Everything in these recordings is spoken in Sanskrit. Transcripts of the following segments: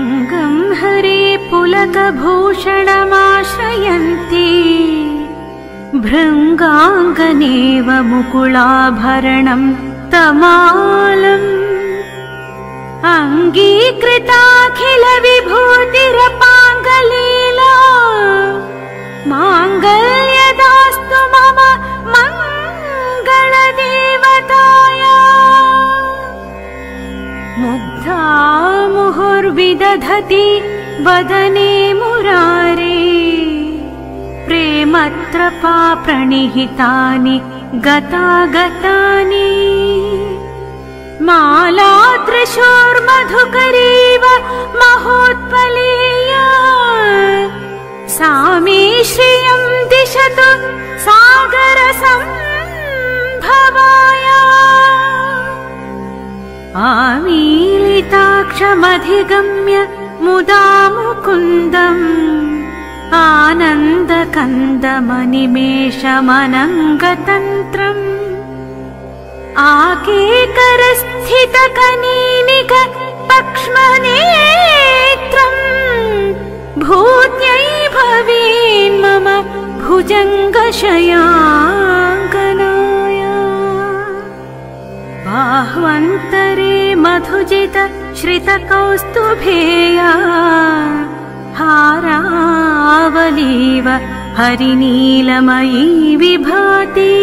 अंगं हरे पुलकभूषणमाश्रयन्ती भृङ्गाङ्गनेव मुकुलाभरणं तमालम् अंगीकृताखिल विभूतिरपाङ्गलीला माङ्गल्यदास्तु मम मङ्गलदेवताया मुग्धा मुहुर्विदधति वदने मुरारे प्रेमत्रपा प्रणिहितानि गतागतानि मालादृशोर्मधुकरीव महोत्पलीया सा मे श्रियं दिशतु सागरसम्भवाया आमीलिताक्षमधिगम्य मुदा मुकुन्दम् आनन्दकन्दमनिमेषमनङ्गतन्त्रम् आकेकरस्थितकनीनिक पक्ष्मनेत्रम् भूत्यै भवेन्मम भुजङ्गशयाङ्कनाया बाह्वन्तरे मधुजित श्रितकौस्तुभेया हारावलीव हरिनीलमयी विभाति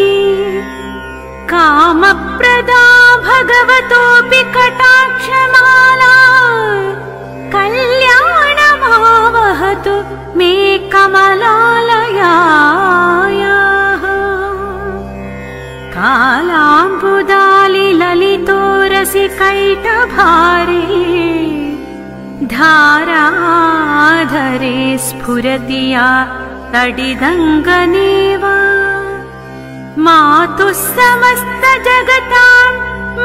कामप्रदा भगवतोऽपि कटाक्षमाला कल्याणमावहतु मे कमलालयायाः कालाम्बुदालि ललितोरसिकैटभारे धाराधरे स्फुरति या तडिदङ्गनेवा मातुः समस्त जगतां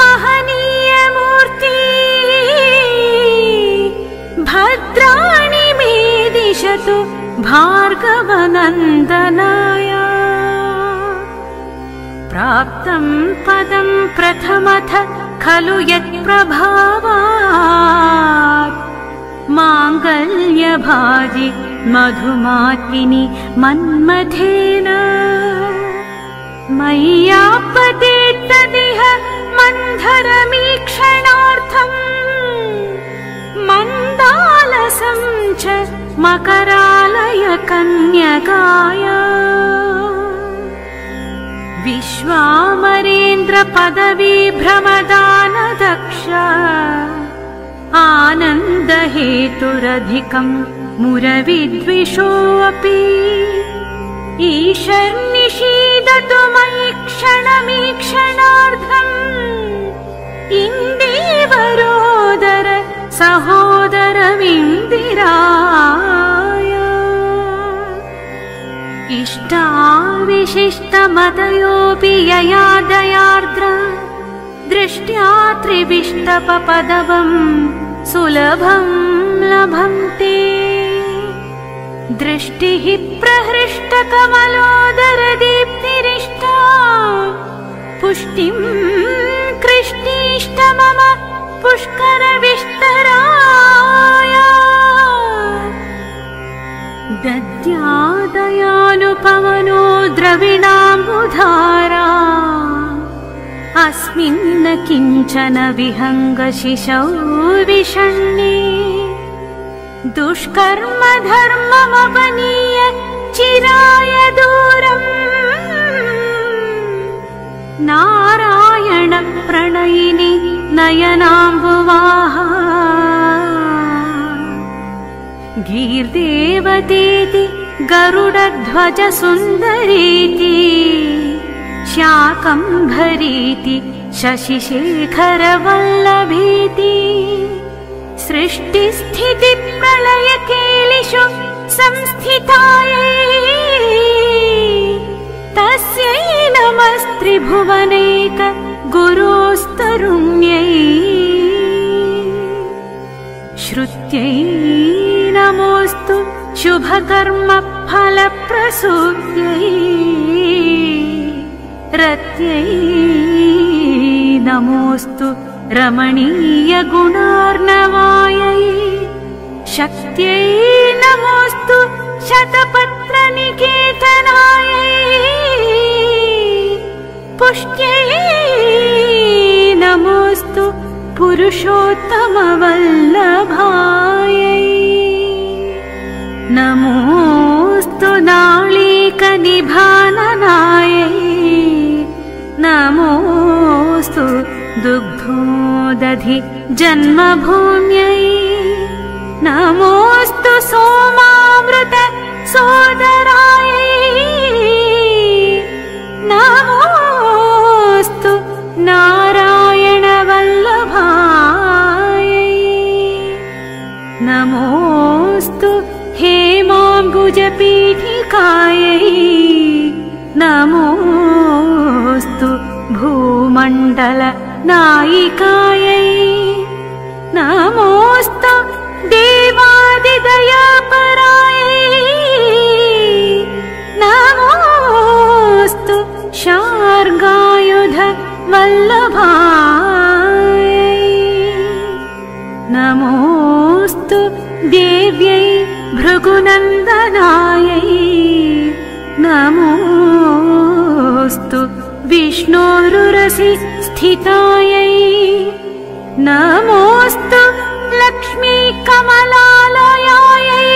महनीयमूर्ति भद्राणि मे दिशतु भार्गवनन्दनाया प्राप्तं पदं प्रथमथ खलु यत्प्रभावात् माङ्गल्यभाजि मधुमाकिनि मन्मथेन मय्यापतेत्तदिह मन्धरमीक्षणार्थम् मन्दालसं च मकरालय कन्यकाया विश्वामरेन्द्र पदवी भ्रमदानदक्ष आनन्दहेतुरधिकं मुरविद्विषोऽपि ईशर्निषीदतु मयि क्षणमीक्षणार्थम् इन्दीवरोदर सहोदरमिन्दिराय इष्टाविशिष्टमतयोऽपि यया दयार्द्र दृष्ट्या त्रिविष्टपपदवम् सुलभं लभन्ते दृष्टिः प्रहृष्टकमलोदरदीप्तिरिष्टा पुष्टिं कृष्णीष्ट मम पुष्करविस्तराय दद्यादयानुपमनो द्रविणाम्बुधारा अस्मिन् किञ्चन विहङ्गशिशौ विषण्णे दुष्कर्म धर्ममपनीय चिराय दूरम् नारायण प्रणयिनि नयनाम्बुवाहा गीर्देवतेति गरुडध्वज सुन्दरीति शाकम्भरीति शशिशेखरवल्लभीति सृष्टिस्थितिप्रलयकेलिषु संस्थितायै तस्यै नमस्त्रिभुवनैक गुरोस्तरुण्यै श्रुत्यै नमोऽस्तु शुभकर्म फलप्रसूत्यै रत्यै नमोऽस्तु रमणीय गुणार्णवायै शक्त्यै नमोऽस्तु शतपत्रनिकेतनायै पुष्ट्यै नमोऽस्तु पुरुषोत्तमवल्लभायै नमोऽस्तु नाळीकनिभाननायै नमोऽस्तु दुग्धोदधि जन्मभूम्यै नमोऽस्तु सोमामृत सोदरायै नमोऽस्तु नारायणवल्लभायै नमोऽस्तु हेमाम्बुजपीठिकायै नमोऽस्तु भूमण्डल नायिकायै नमोऽस्तु देवादिदयापरायै नमोऽस्तु शार्गायुध वल्लभायै नमोऽस्तु देव्यै भृगुनन्दनायै नमोऽस्तु विष्णोरुरसि स्थितायै नमोऽस्तु लक्ष्मी कमलालयायै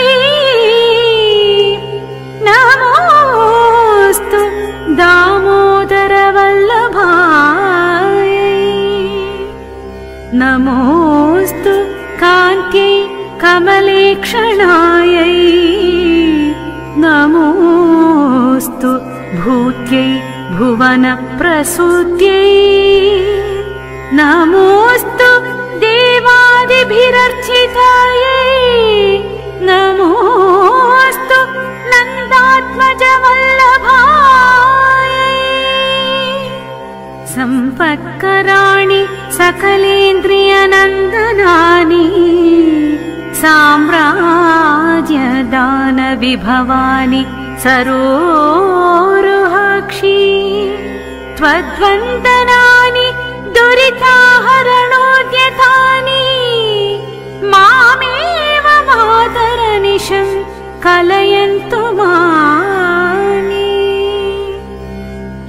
नमोऽस्तु दामोदरवल्लभायै नमोऽस्तु कान्त्यै कमलेक्षणायै नमोऽस्तु भूत्यै भुवनप्रसूत्यै नमोऽस्तु देवादिभिरर्चितायै नमोऽस्तु नन्दात्मजवल्लभायै सम्पत्कराणि सकलेन्द्रियनन्दनानि साम्राज्यदानविभवानि सरोरुहाक्षी त्वद्वन्दनानि दुरिताहरणोद्यतानि मामेव मातरनिशं कलयन्तु मानि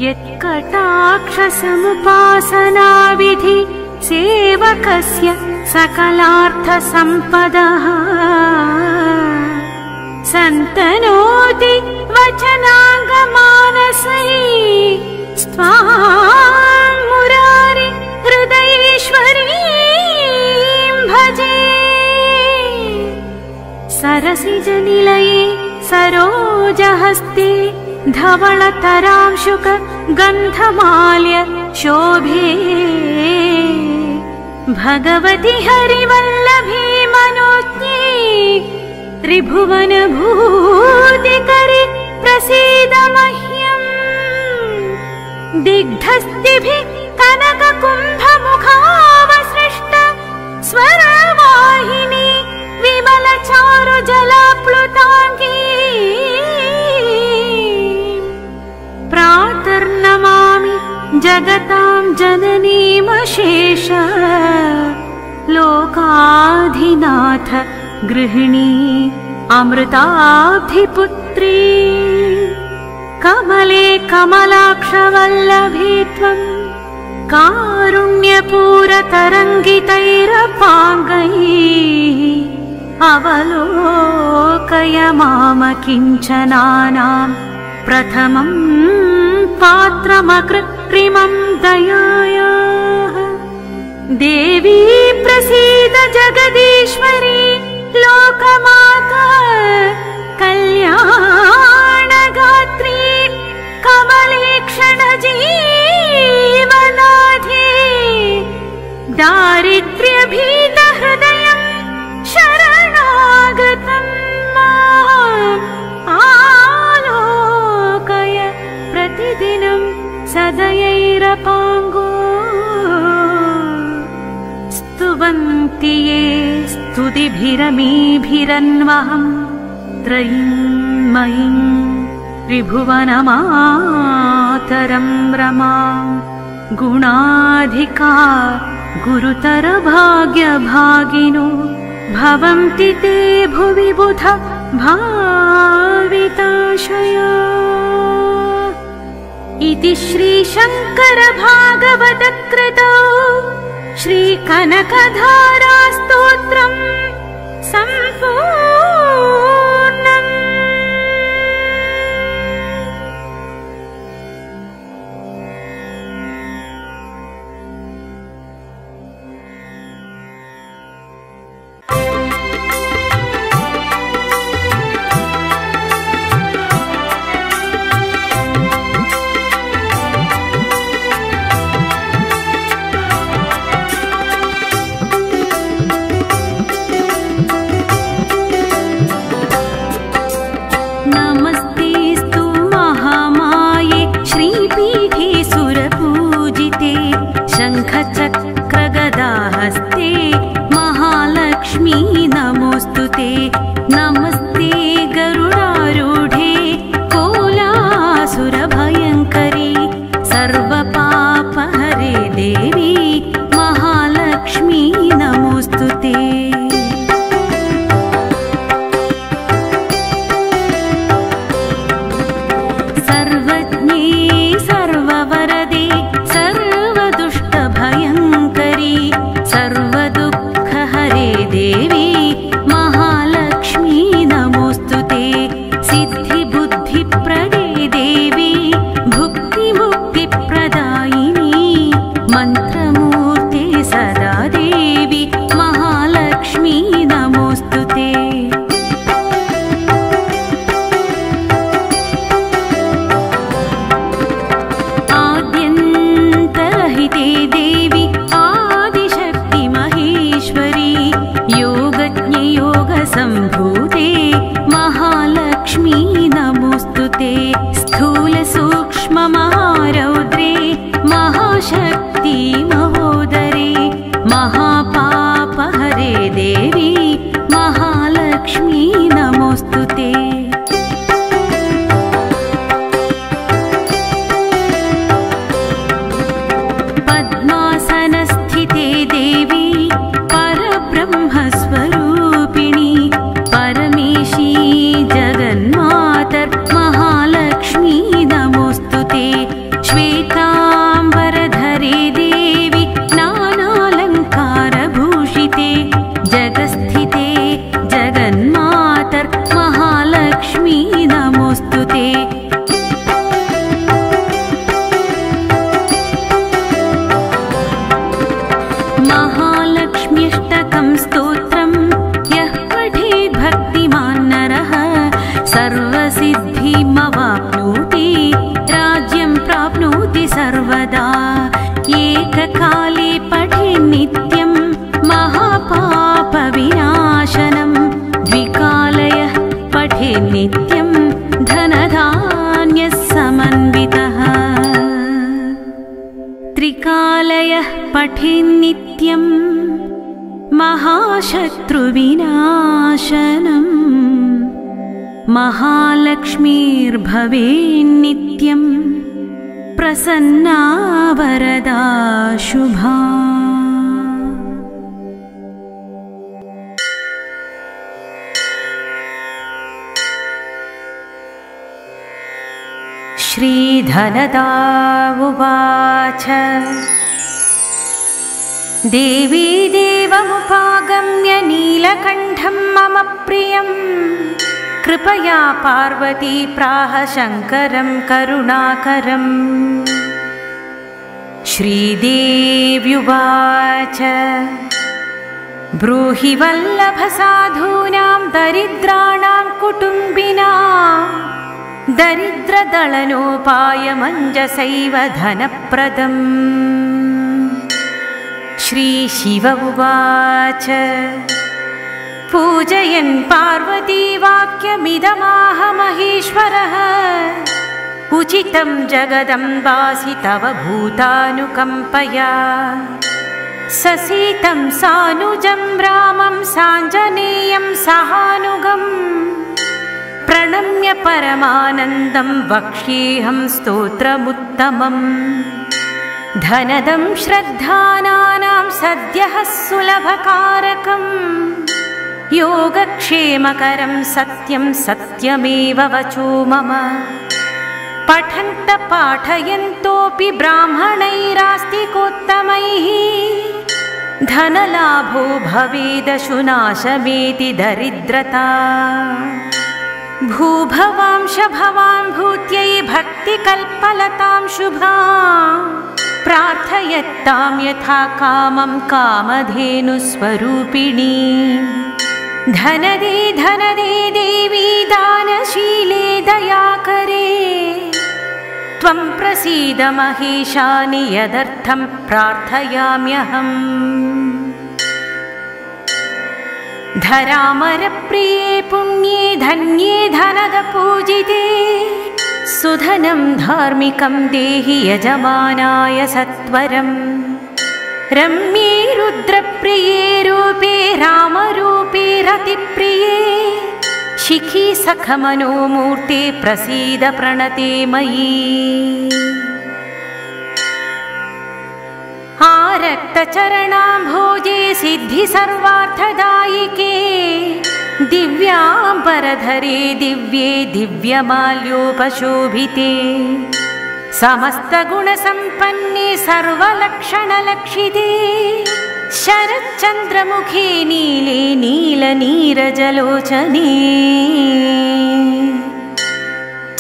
यत्कटाक्षसमुपासनाविधि सेवकस्य सकलार्थसम्पदः सन्तनोति वचनाङ्गमानसै स्वां मुरारि हृदयेश्वरीं भजे सरसिजनिलये सरोजहस्ते धवलतरांशुक गन्धमाल्य शोभे भगवति हरिवल्लभे मनोज्ञे त्रिभुवनभूतिकरि प्रसीद मह्यम् दिग्धस्तिभिः कनककुम्भमुखावसृष्ट स्वरवाहिनी विमलचारुजलाप्लुताङ्गी प्रातर्नमामि जगतां जननीमशेष लोकाधिनाथ गृहिणी अमृताब्धिपुत्री कमले कमलाक्षवल्लभे त्वं कारुण्यपूरतरङ्गितैरपाङ्गैः अवलोकय मामकिञ्चनानां प्रथमं पात्रमकृत्रिमं दयायाः देवी प्रसीद जगदीश्वरी लोकमाता कल्याणगात्री कमलेक्षणजीवनाधे दारिद्र्यभीतहृदयं शरणागतं माम् आलोकय प्रतिदिनं सदयैरपाङ्गो स्तुवन्ति ये स्तुतिभिरमीभिरन्वहं त्रयीमयीं त्रिभुवनमातरं रमां गुणाधिका गुरुतरभाग्यभागिनो भवन्ति ते भुवि बुध भाविताशया। इति श्रीशङ्करभागवतकृतौ श्रीकनकधारास्तोत्रम् सम्पूर्णम्। शङ्खचक्रगदाहस्ते महालक्ष्मी नमोऽस्तुते। नमस्ते गरुडारूढे कोलासुरभयङ्करी सर्वपापहरे देवी महालक्ष्मी नमोऽस्तुते। सर्वज्ञे सर्ववरदे सर्वदुष्टभयङ्करी सर्वदुःखहरे देवी महालक्ष्मी नमोऽस्तुते। सिद्धिबुद्धिप्रदे देवी भुक्तिमुक्तिप्रदायिनी मन्त्रमूर्ते सदा देवी महालक्ष्मी नमोऽस्तुते। देवी आदिशक्ति महेश्वरी योगज्ञे योगसम्भूते महालक्ष्मी नमोऽस्तुते। स्थूलसूक्ष्ममहारौद्रे महाशक्ति महोदरे महापापहरे देवी महालक्ष्मी नमोऽस्तुते। पद्मासनस्थिते देवी परब्रह्मस्वरूपिणी परमेशी जगन्मातर् महालक्ष्मी नमोऽस्तुते। श्वेताम्बरधरे देवी नानालङ्कारभूषिते जगस्थिते जगन्मातर् महालक्ष्मी नमोऽस्तुते। महालक्ष्म्यष्टकं स्तोत्रं यः पठेत् भक्तिमान् नरः सर्वसिद्धिमवाप्नोति राज्यं प्राप्नोति सर्वदा। एककाले पठेन्नित्यं महापापविनाशनं द्विकालयः पठेन्नित्यं धनधान्यसमन्वितः। त्रिकालयः पठेन्नित्यं महाशत्रुविनाशनम् महालक्ष्मीर्भवेन्नित्यं प्रसन्ना वरदा शुभा। श्रीधनदा उवाच देवी देवमुपागम्य नीलकण्ठं मम प्रियं कृपया पार्वती प्राह शङ्करं करुणाकरम्। श्रीदेव्युवाच ब्रूहि वल्लभसाधूनां दरिद्राणां कुटुम्बिनां दरिद्रदलनोपायमञ्जसैव धनप्रदम्। श्रीशिव उवाच पूजयन् पार्वती वाक्यमिदमाह महेश्वरः उचितं जगदम्बासि तव भूतानुकम्पया। ससीतं सानुजं रामं साञ्जनेयं सहानुगम् प्रणम्य परमानन्दं वक्ष्येऽहं स्तोत्रमुत्तमम्। धनदं श्रद्धानां सद्यः सुलभकारकम् योगक्षेमकरं सत्यं सत्यमेव वचो मम। पठन्त पाठयन्तोऽपि ब्राह्मणैरास्तिकोत्तमैः धनलाभो भवेदशुनाशमेति दरिद्रता। भूभवांश भवां भूत्यै भक्तिकल्पलतां शुभां प्रार्थयत्तां यथा कामं कामधेनुस्वरूपिणी। धनदे धनदे देवी दानशीले दयाकरे त्वं प्रसीद महेशानि यदर्थं प्रार्थयाम्यहम्। धरामरप्रिये पुण्ये धन्ये धनदपूजिते सुधनं धार्मिकं देहि यजमानाय सत्वरम्। रम्ये रुद्रप्रिये रूपे रामरूपे रतिप्रिये शिखी सखमनोमूर्ते प्रसीद प्रणते मयि। आरक्तचरणाम्भोजे सिद्धि सर्वार्थदायिके दिव्याम्बरधरे दिव्ये दिव्यमाल्योपशोभिते समस्तगुणसम्पन्ने सर्वलक्षणलक्षिते शरच्चन्द्रमुखे नीले नीलनीरजलोचने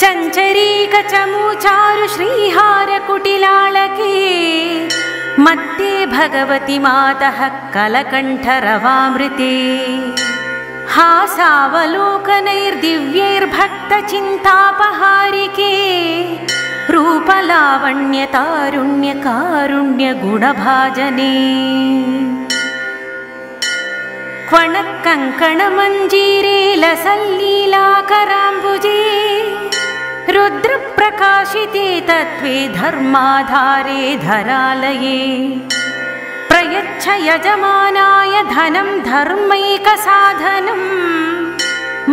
चञ्चरीकचमूचारु श्रीहारकुटिलालके मत्ते भगवति मातः कलकण्ठरवामृते हासावलोकनैर्दिव्यैर्भक्तचिन्तापहारिके रूपलावण्यतारुण्यकारुण्यगुणभाजने क्वणकङ्कणमञ्जीरे लसल्लीलाकराम्बुजे रुद्रप्रकाशिते तत्त्वे धर्माधारे धरालये प्रयच्छ यजमानाय धनं धर्मैकसाधनम्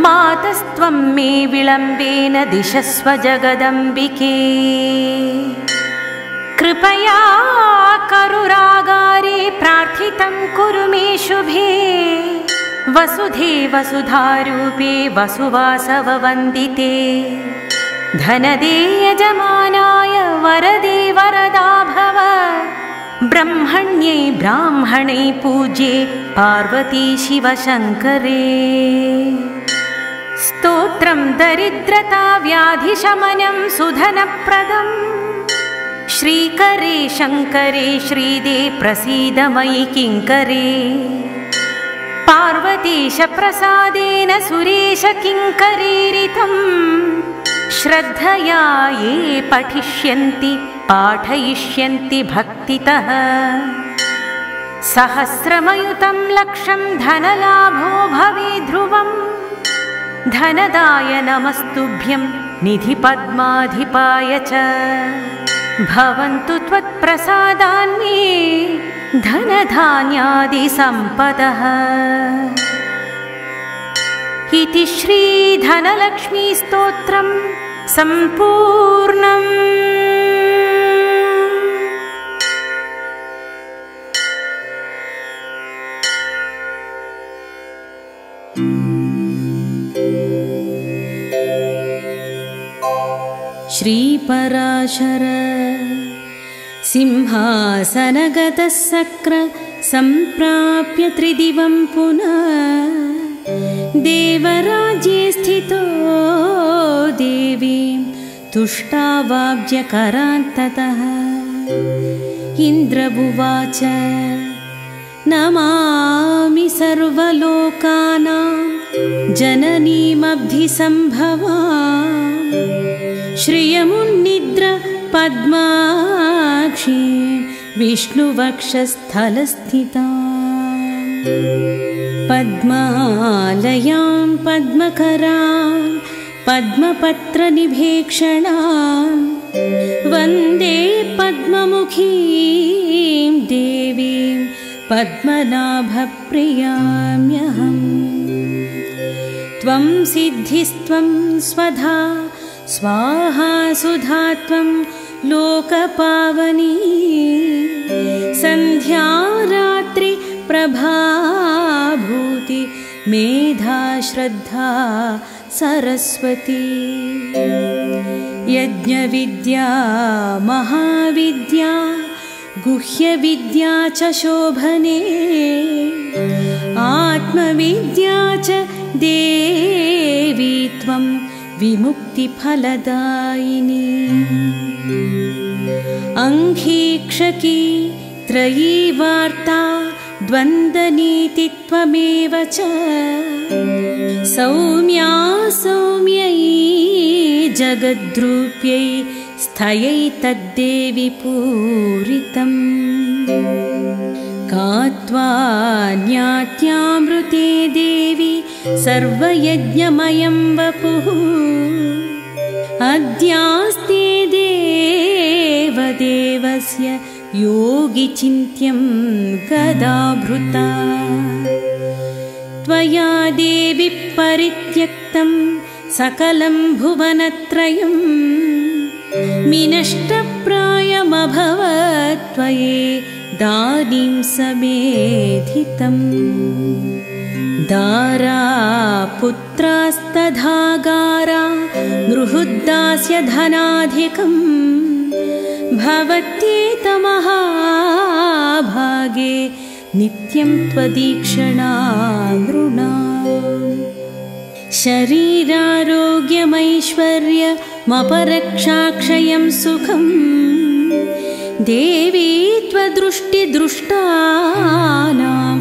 मातस्त्वं मे विलम्बेन दिशस्व जगदम्बिके कृपया करुरागारे प्रार्थितं कुरु मे शुभे वसुधे वसुधारूपे वसुवासववन्दिते धनदे यजमानाय वरदे वरदा भव ब्रह्मण्यै ब्राह्मणे पूज्ये पार्वती शिवशङ्करे स्तोत्रं दरिद्रता व्याधिशमनं सुधनप्रदम् श्रीकरे शङ्करे श्रीदे प्रसीद मयि किङ्करे पार्वतीश प्रसादेन सुरेश किङ्करीरितं श्रद्धया ये पठिष्यन्ति पाठयिष्यन्ति भक्तितः सहस्रमयुतं लक्षं धनलाभो भवे ध्रुवम् धनदाय नमस्तुभ्यं निधिपद्माधिपाय च भवन्तु त्वत्प्रसादान्मे धनधान्यादिसम्पदः। इति श्रीधनलक्ष्मीस्तोत्रं सम्पूर्णम्। श्रीपराशर सिंहासनगतः सक्र सम्प्राप्य त्रिदिवं पुनः देवराज्ये स्थितो देवीं तुष्टावाब्जकरान्ततः इन्द्रबुवाच नमामि सर्वलोकानां जननीमब्धिसम्भवाम् श्रियमुन्निद्र पद्माक्षी विष्णुवक्षस्थलस्थिता पद्मालयां पद्मकरां पद्मपत्रनिभेक्षणां वन्दे पद्ममुखीं देवीं पद्मनाभप्रियाम्यहम् त्वं सिद्धिस्त्वं स्वधा स्वाहा सुधा त्वं लोकपावनी सन्ध्या रात्रि प्रभाभूति मेधा श्रद्धा सरस्वती यज्ञविद्या महाविद्या गुह्यविद्या च शोभने आत्मविद्या च देवी त्वं विमुक्तिफलदायिनी अंघीक्षकी त्रयी वार्ता द्वन्द्वनीतित्वमेव च सौम्या सौम्यै जगद्रूप्यै स्थयै तद्देवि पूरितम् कात्वान्यात्यामृते देवी सर्वयज्ञमयं वपुः अद्यास्ते देवदेवस्य योगिचिन्त्यं गदाभृता त्वया देवी परित्यक्तं सकलं भुवनत्रयं मिनष्टप्रायमभवत् त्वयेदानीं समेधितम् दारा पुत्रास्तथा गारा नृहुद्दास्य धनाधिकम् भवत्येतमहाभागे नित्यं त्वदीक्षणा नृणाम् शरीरारोग्यमैश्वर्यमपरक्षाक्षयं सुखम् देवी त्वदृष्टिदृष्टानां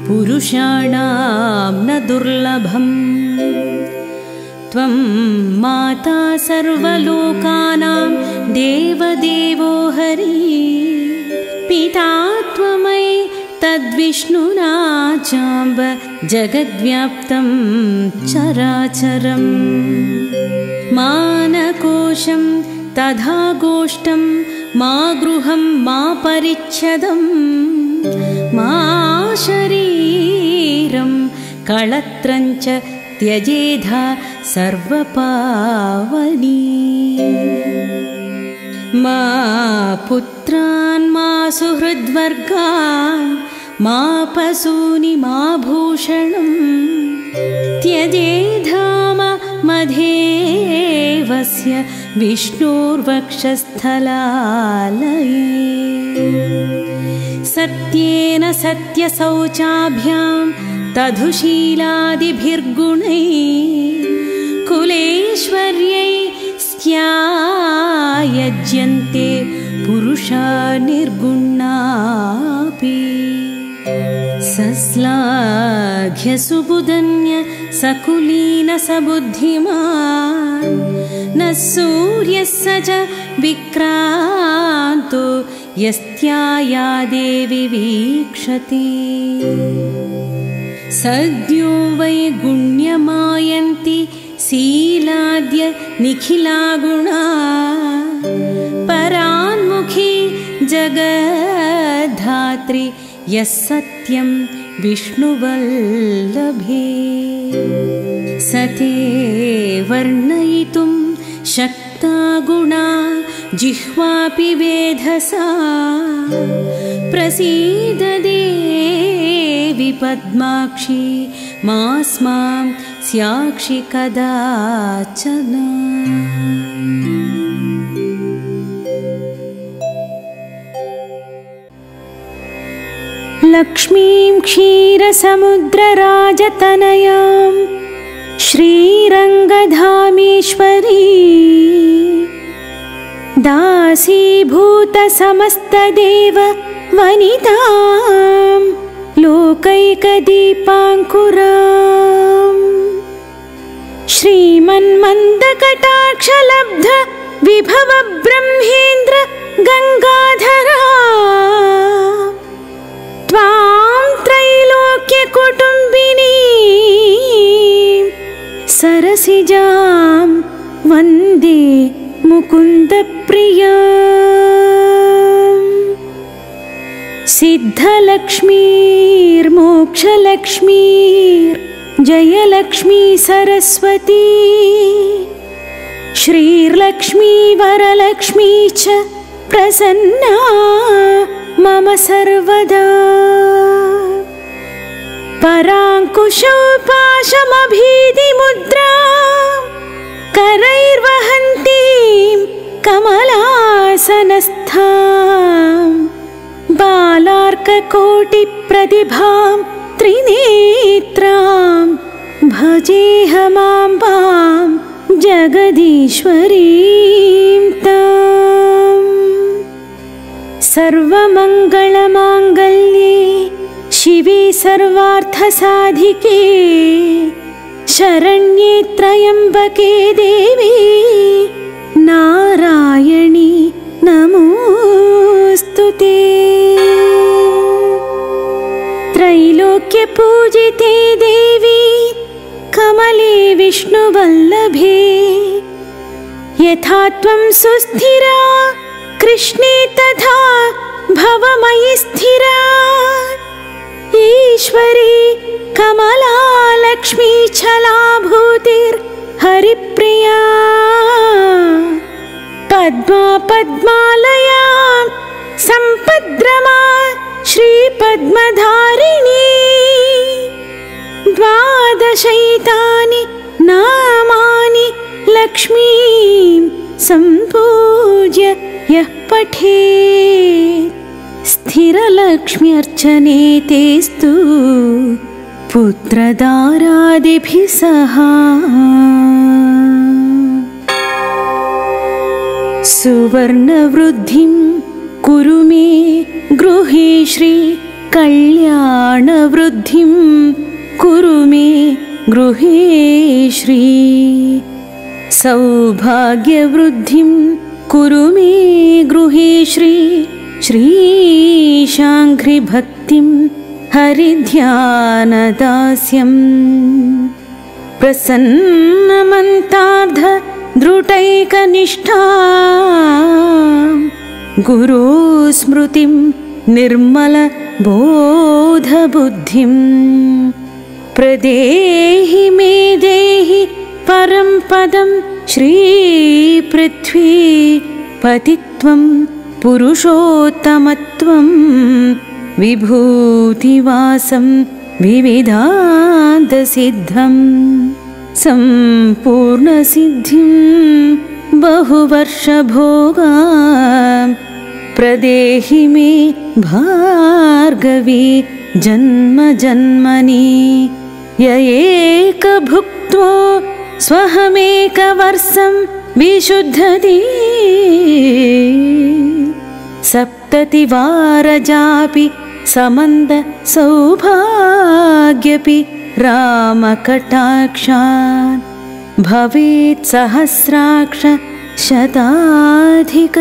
पुरुषाणां न दुर्लभम् त्वं माता सर्वलोकानां देवदेवो हरि पिता त्वमयि तद्विष्णुना चाम्ब जगद्व्याप्तं चराचरम् मानकोशं तथा गोष्ठं मा गृहं मा परिच्छदं मा शरीरं कळत्रञ्च त्यजेधा सर्वपावनी मा पुत्रान् मा सुहृद्वर्गान् मा पशूनि मा भूषणं त्यजेधाम मधेवस्य विष्णोर्वक्षस्थलालये सत्येन सत्यशौचाभ्यां तधुशीलादिभिर्गुणैः कुलेश्वर्यै स्यायज्यन्ते पुरुषा निर्गुणापि सश्लाघ्य सुबुधन्य सकुलीन सबुद्धिमान् न सूर्यः स च विक्रान्तो यस्त्याया देवी वीक्षते सद्यो वै गुण्यमायन्ति शीलाद्य निखिला गुणा परान्मुखी जगद्धात्री यः सत्यं विष्णुवल्लभे सते वर्णयितुं शक्ता गुणा जिह्वापि वेधसा प्रसीद देवि पद्माक्षी मास्मां स्याक्षि कदाचन लक्ष्मीं क्षीरसमुद्रराजतनयां श्रीरङ्गधामेश्वरी दासीभूतसमस्तदेव वनितां लोकैकदीपाङ्कुरां श्रीमन्मन्दकटाक्षलब्ध विभव ब्रह्मेन्द्र गङ्गाधरा त्वां त्रैलोक्यकुटुम्बिनी सरसिजां वन्दे मुकुन्दप्रिया सिद्धलक्ष्मीर्मोक्षलक्ष्मीर्जयलक्ष्मी सरस्वती श्रीर्लक्ष्मी वरलक्ष्मी च प्रसन्ना मम सर्वदा पराङ्कुशोपाशमभीतिमुद्रा करैर्वहन्तीं कमलासनस्थां बालार्ककोटिप्रतिभां त्रिनेत्रां भजेऽहमाम्बां जगदीश्वरीं ताम्। सर्वमङ्गलमाङ्गल्ये शिवे सर्वार्थसाधिके शरण्ये त्र्यम्बके देवी नारायणी नमोऽस्तुते। त्रैलोक्यपूजिते देवी कमले विष्णुवल्लभे यथा त्वं सुस्थिरा कृष्णे तथा भवमयि स्थिरा ईश्वरी कमला लक्ष्मी छलाभूतिर्हरिप्रिया पद्मा पद्मालया सम्पद्रमा श्रीपद्मधारिणी द्वादशैतानि नामानि लक्ष्मीं सम्पूज्य यः पठेत् स्थिरलक्ष्म्यर्चने तेस्तु पुत्रदारादिभिः सह। सुवर्णवृद्धिं कुरु मे गृहे श्री कल्याणवृद्धिं कुरु मे गृहे श्री सौभाग्यवृद्धिं कुरु मे गृहे श्री श्रीशाङ्घ्रिभक्तिं हरिध्यानदास्यम् प्रसन्नमन्तार्धधृटैकनिष्ठा गुरुस्मृतिं निर्मलबोधबुद्धिं प्रदेहि मे देहि परं पदं श्रीपृथ्वी पतित्वं पुरुषोत्तमत्वं विभूतिवासं विविधान्तसिद्धं सम्पूर्णसिद्धिं बहुवर्षभोगां प्रदेहि मे भार्गवी जन्म जन्मनि य एकभुक्त्वा स्वहमेकवर्षं विशुद्धति सप्ततिवारजापि समन्द सौभाग्यपि रामकटाक्षात् भवेत् सहस्राक्ष शताधिक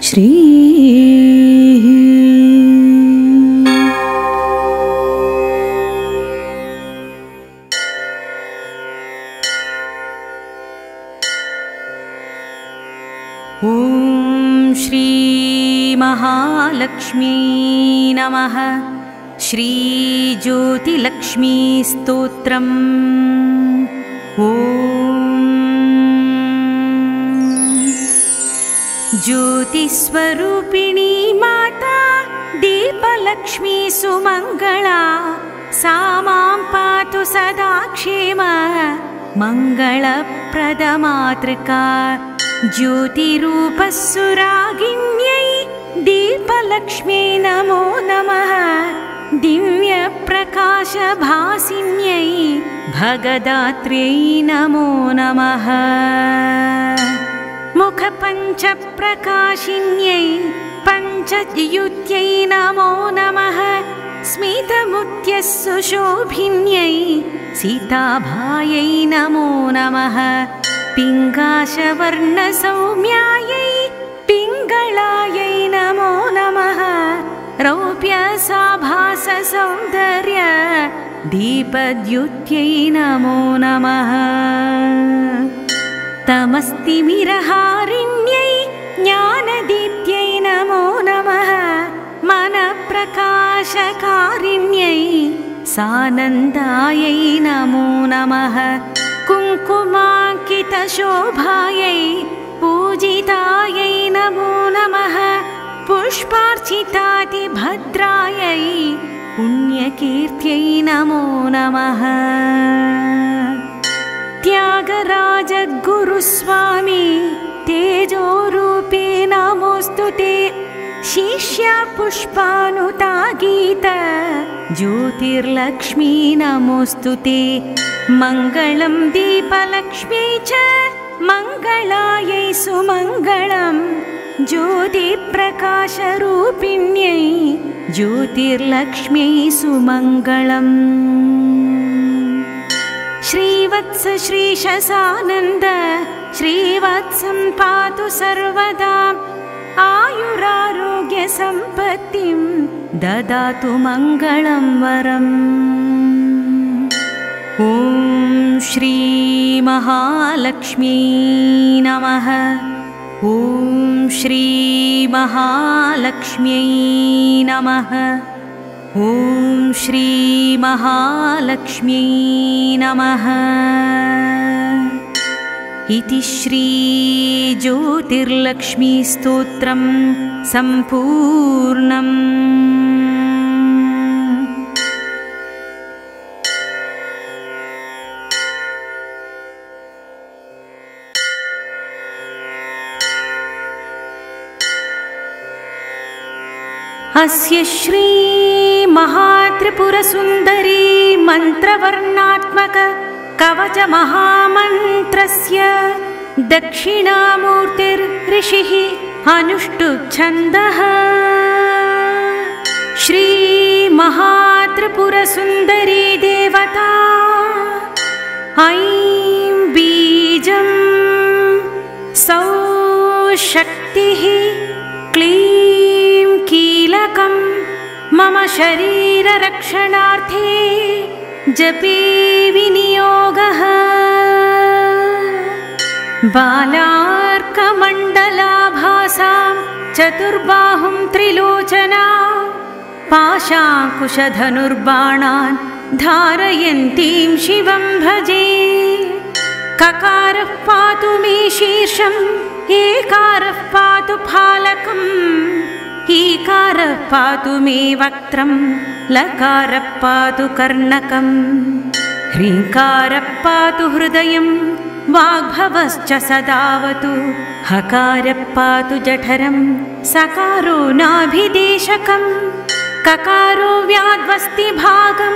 श्रीः। ॐ श्री महालक्ष्मी नमः। श्री ज्योतिलक्ष्मी स्तोत्रम्। ॐ ज्योतिस्वरूपिणी माता दीपलक्ष्मी सुमङ्गला सा मां पातु सदा क्षेम मङ्गलप्रदमातृका ज्योतिरूपस्सुरागिन्यै दीपलक्ष्मी नमो नमः दिव्यप्रकाशभासिन्यै भगदात्र्यै नमो नमः मुखपञ्चप्रकाशिन्यै पञ्चयुत्यै नमो नमः स्मितमुत्यसुशोभिन्यै सीताभायै नमो नमः पिङ्गाशवर्णसौम्यायै पिङ्गलायै नमो नमः रौप्यसाभाससौन्दर्य दीपद्युत्यै नमो नमः तमस्तिमिरहारिण्यै ज्ञानदीप्त्यै नमो नमः मनप्रकाशकारिण्यै सानन्दायै नमो नमः कुङ्कुमाङ्कितशोभायै पूजितायै नमो नमः पुष्पार्चितातिभद्रायै पुण्यकीर्त्यै नमो नमः। त्यागराज गुरुस्वामी तेजोरूपे नमोऽस्तु ते। शिष्या पुष्पानुता गीत ज्योतिर्लक्ष्मी नमोऽस्तु ते। मङ्गलं दीपलक्ष्मी च मङ्गलायै सुमङ्गलं ज्योतिप्रकाशरूपिण्यै ज्योतिर्लक्ष्म्यै सुमङ्गलम्। श्रीवत्स श्रीशसानन्द श्रीवत्सं पातु सर्वदा। आयुरारोग्यसम्पत्तिं ददातु मङ्गलं वरम्। ॐ श्री महालक्ष्मी नमः। ॐ श्री महालक्ष्म्यै नमः। ॐ श्री महालक्ष्म्यै नमः। इति श्री ज्योतिर्लक्ष्मी स्तोत्रं सम्पूर्णम्। अस्य श्री महात्रिपुरसुन्दरी मन्त्रवर्णात्मक कवच महामन्त्रस्य दक्षिणामूर्तिर्ऋषिः अनुष्टुप्-छन्दः। श्री महात्रिपुरसुन्दरी देवता ऐं बीजं सौः शक्तिः क्लीं कीलकं मम शरीररक्षणार्थे जपे विनियोगः। बालार्कमण्डलाभासां चतुर्बाहुं त्रिलोचना पाशाङ्कुशधनुर्बाणान् धारयन्तीं शिवं भजे। ककारः पातु मे शीर्षम् एकारः पातु फालकम् ईकारः पातु मे वक्त्रं लकारः पातु कर्णकम् ह्रीङ्कारः पातु हृदयं वाग्भवश्च सदावतु हकारः पातु जठरं सकारो नाभिदेशकम् ककारो व्याद्वस्तिभागं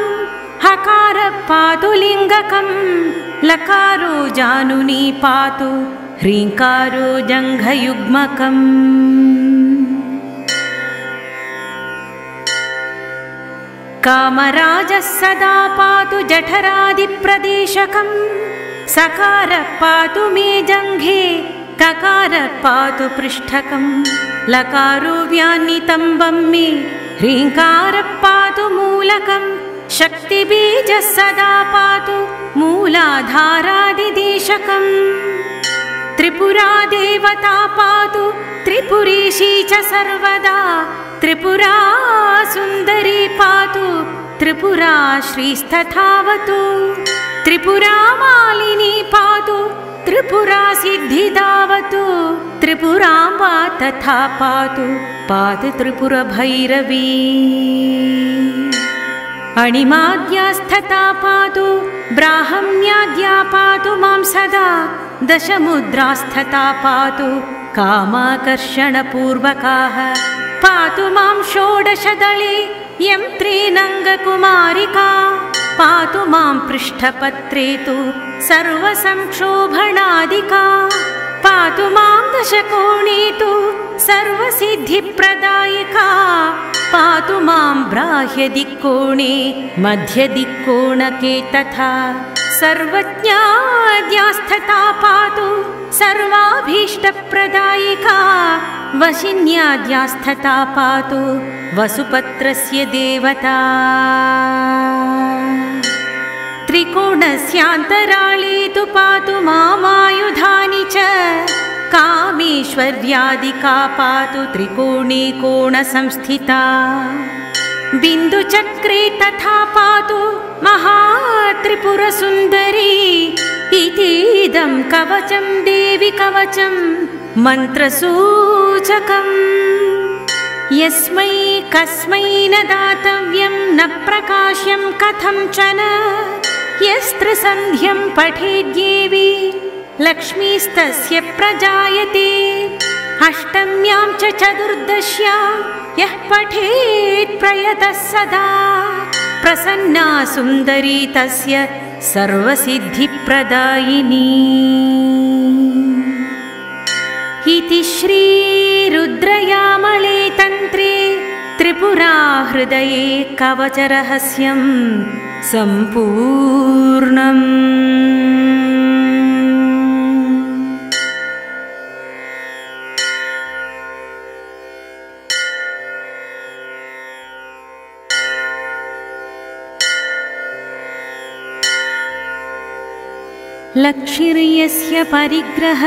हकारः पातु लिङ्गकम् लकारो जानुनी पातु ह्रीङ्कारो जङ्घयुग्मकम्। कामराजः सदा पातु जठरादिप्रदेशकम् सकारः पातु मे जङ्घे ककारः पातु पृष्ठकम् लकारो व्यान्नितम्बं मे ह्रीङ्कारः पातु मूलकम् शक्तिबीजः सदा पातु मूलाधारादिदेशकम् त्रिपुरा देवता पातु त्रिपुरेशी च सर्वदा त्रिपुरा सुन्दरी पातु त्रिपुरा श्रीस्तथावतु त्रिपुरा मालिनी पातु त्रिपुरा सिद्धिदावतु त्रिपुराम्बा तथा पातु पातु त्रिपुरभैरवी अणिमाद्यास्तथा पातु ब्राह्म्याद्या पातु मां सदा दशमुद्रास्तथा पातु कामाकर्षणपूर्वकाः पातु मां षोडशदले यं त्रिनङ्गकुमारिका पातु मां पृष्ठपत्रे तु सर्वसंक्षोभणादिका पातु मां दशकोणे तु सर्वसिद्धिप्रदायिका पातु मां ब्राह्यदिक्कोणे मध्यदिक्कोणके तथा सर्वज्ञाद्यास्तथा पातु सर्वाभीष्टप्रदायिका वशिन्याद्यास्तथा पातु वसुपत्रस्य देवता त्रिकोणस्यान्तराळे तु पातु मामायुधानि च कामेश्वर्यादिका पातु त्रिकोणे कोणसंस्थिता बिन्दुचक्रे तथा पातु महात्रिपुरसुन्दरी इतीदं कवचं देवि कवचं मन्त्रसूचकम् यस्मै कस्मै न दातव्यं न प्रकाश्यं कथञ्चन यस्त्रिसन्ध्यं पठेद्देवी लक्ष्मीस्तस्य प्रजायते अष्टम्यां च चतुर्दश्यां यः पठेत् प्रयतः सदा प्रसन्ना सुन्दरी तस्य सर्वसिद्धिप्रदायिनी। इति श्रीरुद्रयामले तन्त्रे त्रिपुराहृदये कवचरहस्यं सम्पूर्णम्। लक्षिर्यस्य परिग्रह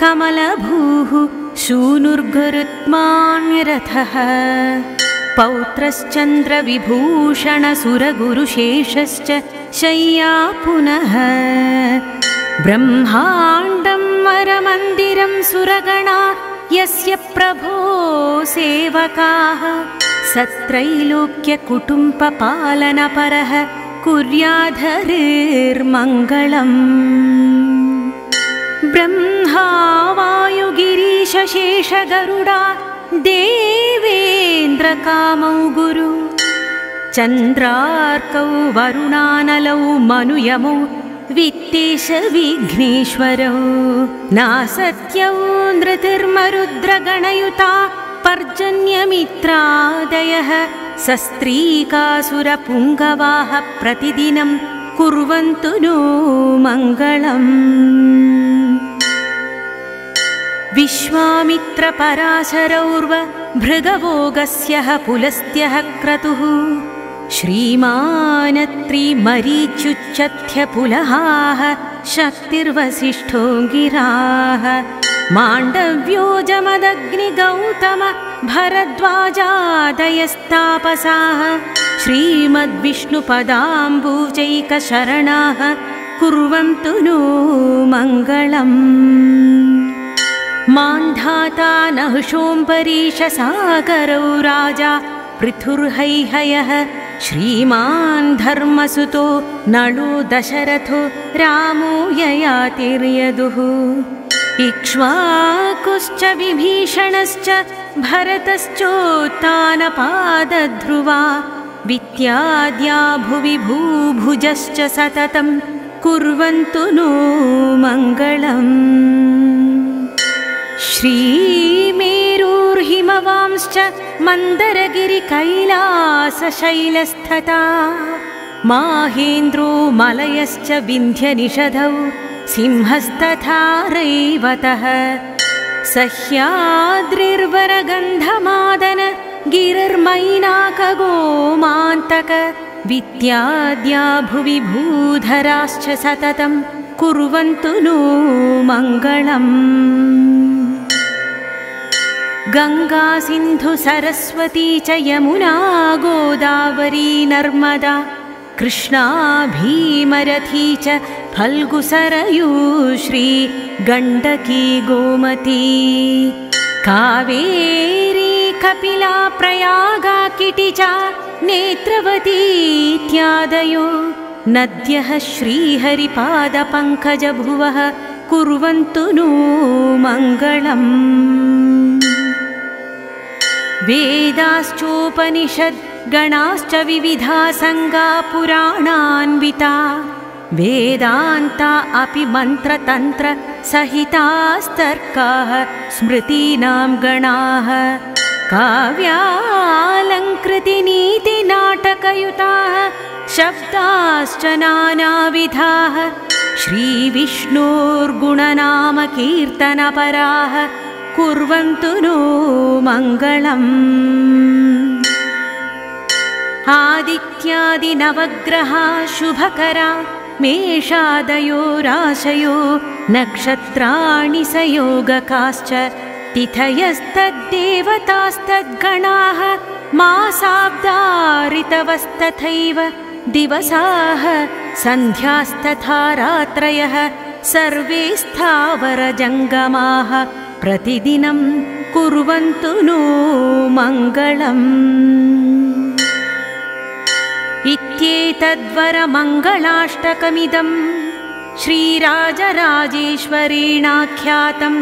कमलभूः शूनुर्गरुत्मान्यरथः पौत्रश्चन्द्रविभूषणसुरगुरुशेषश्च शय्या पुनः ब्रह्माण्डं वरमन्दिरं सुरगणा यस्य प्रभो सेवकाः सत्रैलोक्यकुटुम्बपालनपरः कुर्याद्धरिर्मङ्गलम्। ब्रह्मा वायुगिरीशशेषगरुडा देवेन्द्रकामौ गुरु चन्द्रार्कौ वरुणानलौ मनुयमौ वित्तेश विघ्नेश्वरौ नासत्यौ नृतिर्मरुद्रगणयुता पर्जन्यमित्रादयः सस्त्रीकासुरपुङ्गवाः प्रतिदिनं कुर्वन्तु नो मङ्गलम्। विश्वामित्रपराशरौर्व भृगवोगस्यः पुलस्त्यः क्रतुः श्रीमानत्रिमरीच्युच्चथ्यपुलहाः शक्तिर्वसिष्ठोऽङ्गिराः माण्डव्यो जमदग्निगौतम भरद्वाजादयस्तापसाः श्रीमद्विष्णुपदाम्बुजैकशरणाः कुर्वन्तु नो मङ्गलम्। मान्धाता नहुषोऽम्बरीशसागरौ राजा पृथुर्हैहयः श्रीमान् धर्मसुतो नलो दशरथो रामो ययातिर्यदुः इक्ष्वाकुश्च विभीषणश्च भरतश्चोत्तानपादध्रुवा वित्याद्या भुवि भूभुजश्च सततं कुर्वन्तु नो मङ्गलम्। श्रीमेरुर्हिमवांश्च मन्दरगिरिकैलासशैलस्तथा माहेन्द्रो मलयश्च विन्ध्यनिषधौ सिंहस्तथा रैवतः सह्याद्रिर्वरगन्धमादन गिरिर्मैनाकगोमान्तक वित्याद्या भुवि भूधराश्च सततं कुर्वन्तु नो मङ्गलम्। गंगा सिंधु सरस्वती च यमुना गोदावरी नर्मदा कृष्णा भीमरथी च फल्गु सरयूश्री गण्डकी गोमती कावेरी कपिला प्रयागा किटी च नेत्रवती इत्यादयो नद्यः श्रीहरिपादपङ्कजभुवः कुर्वन्तु नो मङ्गलम्। वेदाश्चोपनिषद् गणाश्च विविधा संगा पुराणान्विता वेदान्ता अपि मन्त्रतन्त्र सहितास्तर्काः स्मृतीनां गणाः काव्यालङ्कृतिनीतिनाटकयुताः शब्दाश्च नानाविधाः श्रीविष्णोर्गुणनामकीर्तनपराः कुर्वन्तु नो मङ्गलम्। आदित्यादिनवग्रहा शुभकरा मेषादयो राशयो नक्षत्राणि सयोगकाश्च तिथयस्तद्देवतास्तद्गणाः मासाब्दा ऋतवस्तथैव दिवसाः सन्ध्यास्तथा रात्रयः सर्वे स्थावरजङ्गमाः प्रतिदिनं कुर्वन्तु नो मङ्गलम्। इत्येतद्वरमङ्गलाष्टकमिदं श्रीराजराजेश्वरेणाख्यातं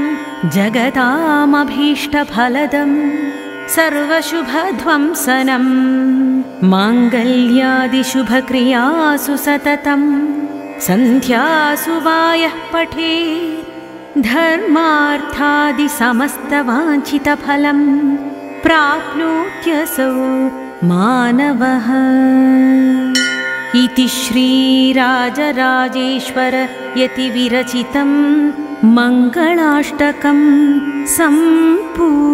जगतामभीष्टफलदं सर्वशुभध्वंसनं माङ्गल्यादिशुभक्रियासु सततं सन्ध्यासु वायः पठेत् धर्मार्थादिसमस्तवाञ्छितफलं प्राप्नोत्यसौ मानवः। इति श्रीराजराजेश्वर यतिविरचितं मङ्गलाष्टकं सम्पूर्णम्।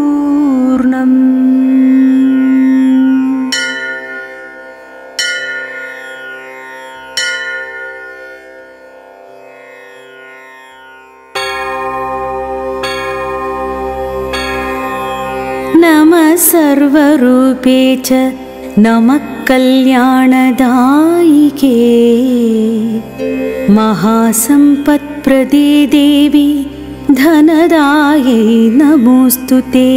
नमः सर्वरूपे च नमः कल्याणदायिके महासम्पत्प्रदे देवी धनदायै नमोऽस्तु ते।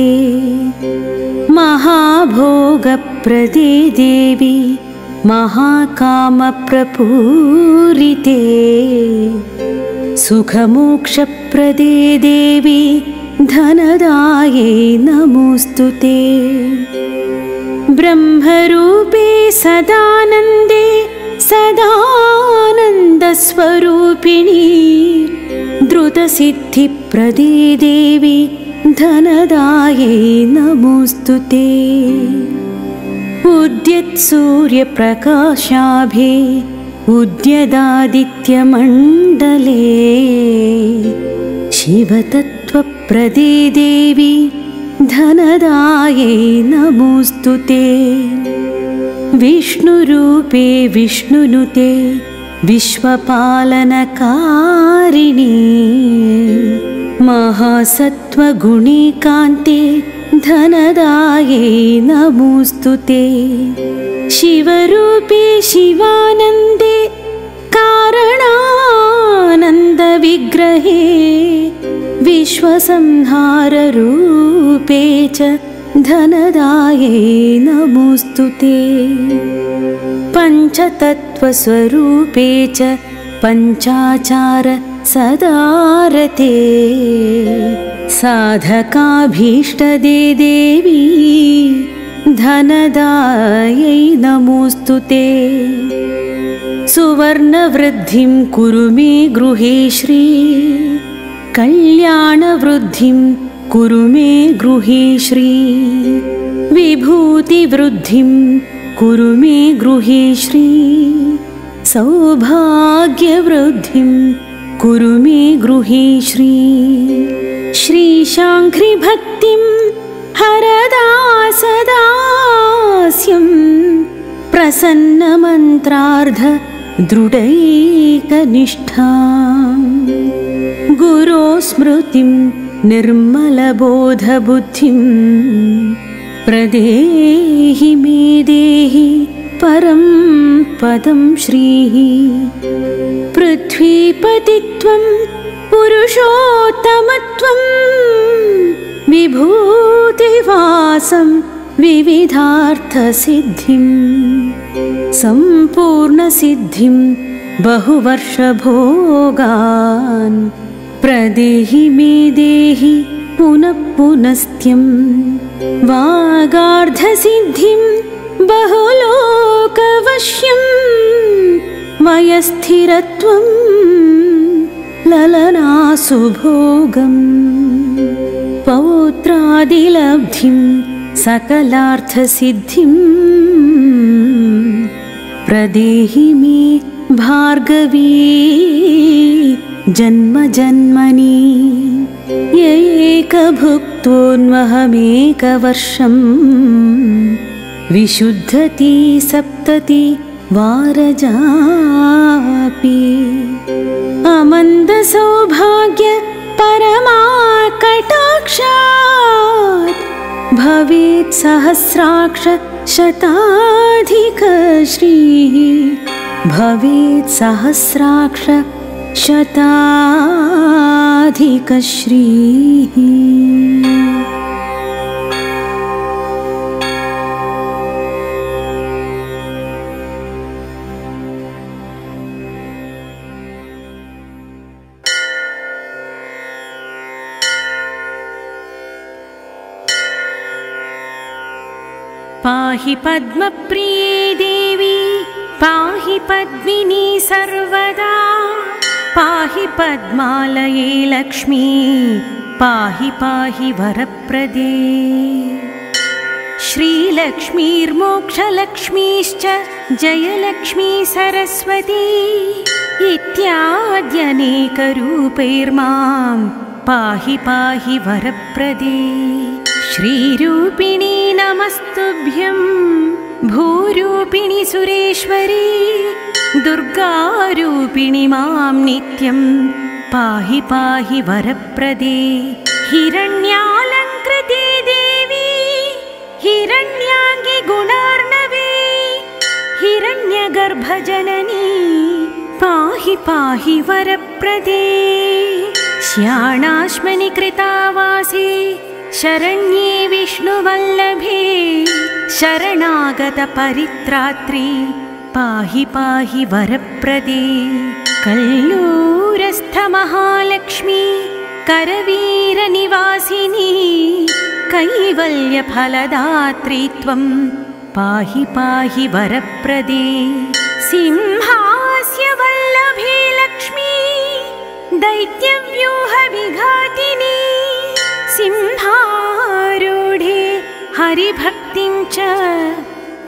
महाभोगप्रदे देवी महाकामप्रपूरिते सुखमोक्षप्रदे देवी धनदायै नमोऽस्तु ते। ब्रह्मरूपे सदानन्दे सदानन्दस्वरूपिणी द्रुतसिद्धिप्रदे देवी धनदायै नमोऽस्तु ते। उद्यत्सूर्यप्रकाशाभे उद्यदादित्यमण्डले शिवतत्त्वप्रदे देवी धनदायै नमोऽस्तु ते। विष्णुरूपे विष्णुनुते विश्वपालनकारिणी महासत्त्वगुणिकान्ते धनदायै नमोऽस्तु ते। शिवरूपे शिवानन्दे कारणानन्दविग्रहे विश्वसंहाररूपे च धनदायै नमोऽस्तु ते। पञ्चतत्त्वस्वरूपे च पञ्चाचार सदारते साधकाभीष्टदे देवी धनदायै नमोऽस्तु ते। सुवर्णवृद्धिं कुरु मे गृहे श्री कल्याणवृद्धिं कुरु मे गृहे श्री विभूतिवृद्धिं कुरु मे गृहे श्री सौभाग्यवृद्धिं कुरु मे गृहे श्री श्रीशाङ्घ्रिभक्तिं हरदा सदास्यं प्रसन्नमन्त्रार्ध दृढैकनिष्ठां गुरो स्मृतिं निर्मलबोधबुद्धिं प्रदेहि मे देहि परं पदं श्रीः। पृथ्वीपतित्वं पुरुषोत्तमत्वं विभूतिवासं विविधार्थसिद्धिं सम्पूर्णसिद्धिं बहुवर्षभोगान् प्रदेहि मे देहि पुनः पुनस्त्यं वागार्धसिद्धिं बहुलोकवश्यं वयस्थिरत्वं ललनासुभोगं पौत्रादिलब्धिं सकलार्थसिद्धिं प्रदेहि मे भार्गवी जन्मजन्मनि एकभुक्तोऽन्वहमेकवर्षं विशुद्धति सप्तति वारजापि अमन्दसौभाग्य परमाकटाक्षात् भवेत् सहस्राक्ष शताधिकश्रीः भवेत् सहस्राक्ष शताधिकश्रीः। पाहि पद्मप्रिये देवी पाहि पद्मिनी सर्वदा पाहि पद्मालये लक्ष्मी पाहि पाहि वरप्रदे श्रीलक्ष्मीर्मोक्षलक्ष्मीश्च जयलक्ष्मी सरस्वती इत्याद्यनेकरूपैर्मां पाहि पाहि वरप्रदे श्रीरूपिणी नमस्तुभ्यं भूरूपिणि सुरेश्वरी दुर्गारूपिणि मां नित्यं पाहि पाहि वरप्रदे हिरण्यालङ्कृते देवी हिरण्याङ्गि गुणार्णवे हिरण्यगर्भजननी पाहि पाहि वरप्रदे श्याणाश्मनि कृतावासे शरण्ये विष्णुवल्लभे शरणागतपरित्रात्री पाहि पाहि वरप्रदे कल्लूरस्थमहालक्ष्मी करवीरनिवासिनी कैवल्यफलदात्री त्वं पाहि पाहि वरप्रदे सिंहास्यवल्लभे लक्ष्मी दैत्यव्यूहविघातिनी सिंहारूढे हरिभक्तिं च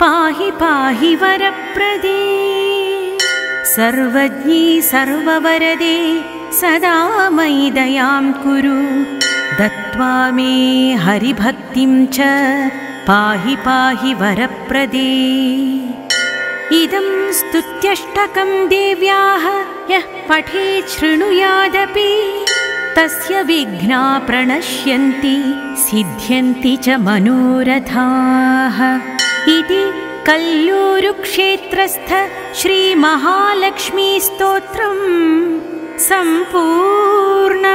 पाहि पाहि वरप्रदे सर्वज्ञी सर्ववरदे सदा मयि दयां कुरु दत्त्वा मे हरिभक्तिं च पाहि पाहि वरप्रदे इदं स्तुत्यष्टकं देव्याः यः पठेत् शृणुयादपि तस्य विघ्ना प्रणश्यन्ति सिद्ध्यन्ति च मनोरथाः इति कल्लूरुक्षेत्रस्थ श्रीमहालक्ष्मी स्तोत्रम् सम्पूर्ण